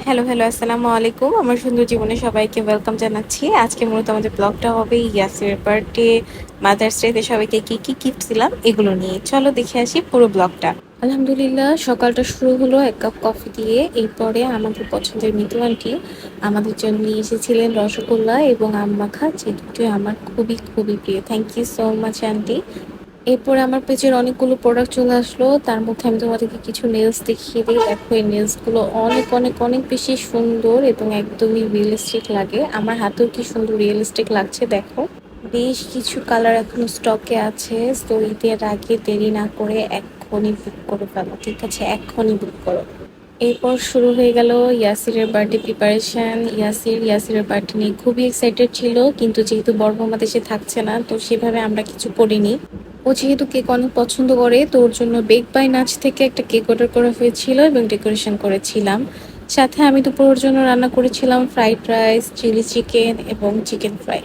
Hello, আসসালামু আলাইকুম। আমার সুন্দর জীবনে সবাইকে ওয়েলকাম জানাচ্ছি। আজকে মূলত আমাদের ব্লগটা হবে ইয়াসিরের বার্থডে, মাদার্স ডেতে সবাইকে কি গিফট দিলাম এগুলো নিয়ে। চলো দেখে আসি পুরো ব্লগটা। আলহামদুলিল্লাহ সকালটা শুরু হলো এক কাপ কফি দিয়ে। এরপরে আমাদের পছন্দের মিতু আন্টি আমাদের জন্য নিয়ে এসেছিলেন রসগোল্লা এবং আম মাখা, যে দুটোই আমার খুবই প্রিয়। Thank you so much aunty. এরপরে আমার পেজের অনেকগুলো প্রোডাক্ট চলে আসলো। তার মধ্যে আমি তোমাদেরকে কিছু নেলস দেখিয়ে দিই। দেখো এই নেলস গুলো অনেক বেশি সুন্দর এবং একদমই রিয়েলিস্টিক লাগে। আমার হাতেও কি সুন্দর রিয়েলিস্টিক লাগছে দেখো। বেশ কিছু কালার এখনো স্টকে আছে। তো ঈদের আগে দেরি না করে এক্ষুনি বুক করে ফেলো, ঠিক আছে? এক্ষুনি বুক করো। এরপর শুরু হয়ে গেল ইয়াসিরের বার্থডে প্রিপারেশন। ইয়াসিরের বার্থডে নিয়ে খুবই এক্সাইটেড ছিল, কিন্তু যেহেতু বড় মামা দেশে থাকছে না, তো সেভাবে আমরা কিছু করিনি। ও যেহেতু কেক অনেক পছন্দ করে, তো ওর জন্য বেক বাই নাচ থেকে একটা কেক অর্ডার করা হয়েছিল এবং ডেকোরেশন করেছিলাম। সাথে আমি দুপুরের জন্য রান্না করেছিলাম ফ্রাইড রাইস, চিলি চিকেন এবং চিকেন ফ্রাই।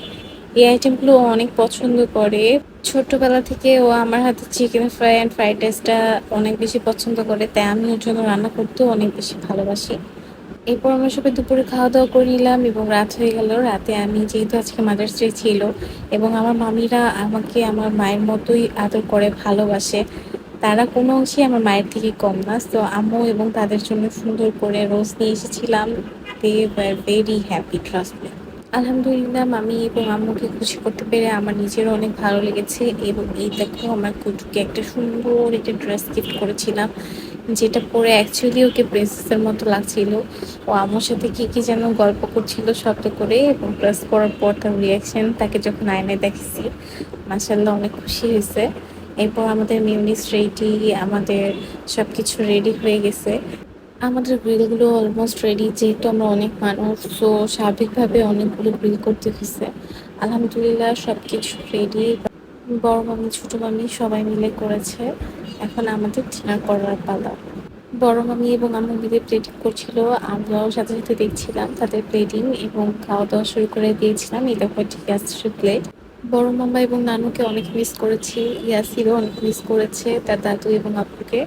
এই আইটেমগুলো ও অনেক পছন্দ করে। ছোট্টবেলা থেকে ও আমার হাতে চিকেন ফ্রাই অ্যান্ড ফ্রাইড রাইসটা অনেক বেশি পছন্দ করে, তাই আমি ওর জন্য রান্না করতেও অনেক বেশি ভালোবাসি। এরপর আমরা সবাই দুপুরে খাওয়া দাওয়া করে নিলাম এবং রাত হয়ে গেল। রাতে আমি, যেহেতু আজকে মাদার্স ডে ছিল এবং আমার মামিরা আমাকে আমার মায়ের মতোই আদর করে, ভালোবাসে, তারা কোনো অংশে আমার মায়ের থেকে কম না। তো আম্মু এবং তাদের জন্য সুন্দর করে রোজ নিয়ে এসেছিলাম। They were very happy, trust me. আলহামদুলিল্লাহ, মামি এবং আম্মুকে খুশি করতে পেরে আমার নিজেরও অনেক ভালো লেগেছে। এবং এই দেখো, আমার কুটুকে একটা সুন্দর একটা ড্রেস গিফট করেছিলাম, যেটা পরে অ্যাকচুয়ালি ওকে প্রিন্সেসের মতো লাগছিল। ও আমার সাথে কি যেন গল্প করছিল শব্দ করে, এবং ড্রেস পরার পর তার রিয়াকশন, তাকে যখন আয়নায় দেখেছি, মাশাআল্লাহ অনেক খুশি হয়েছে। এরপর আমাদের মিউনিস রেডি, আমাদের সবকিছু রেডি হয়ে গেছে। আমাদের গ্রিলগুলো অলমোস্ট রেডি, যেহেতু আমরা অনেক মানুষ, তো স্বাভাবিকভাবে অনেকগুলো গ্রিল করতে হয়েছে। আলহামদুলিল্লাহ সবকিছু রেডি। বড় মামি, ছোট মামি সবাই মিলে করেছে। এখন আমাদের ডিনার করার পালা। বড় মামি এবং আম্মু মিলে প্লেটিং করছিল, আমরাও সাথে দেখছিলাম তাদের প্লেটিং এবং খাওয়া দাওয়া শুরু করে দিয়েছিলাম। এই দেখো ঠিক আছে প্লেট। বড় মামা এবং নানুকে অনেক মিস করেছি। ইয়াসিরও অনেক মিস করেছে তার দাদু এবং আপুকে।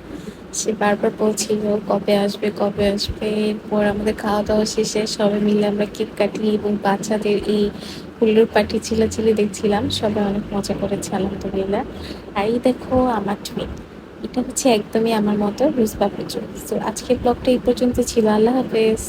সে বারবার বলছিল কবে আসবে। এরপর আমাদের খাওয়া দাওয়া শেষে সবাই মিলে আমরা কেক কাটি এবং বাচ্চাদের এই হুল্লোড় পার্টি চিল্লাচিল্লি দেখছিলাম। সবাই অনেক মজা করেছে আলহামদুলিল্লাহ। আর এই দেখো আমার টুইন, এটা হচ্ছে একদমই আমার মতো রুজ পাপড়ি। তো আজকের ব্লগটা এই পর্যন্ত ছিল। আল্লাহ হাফেজ।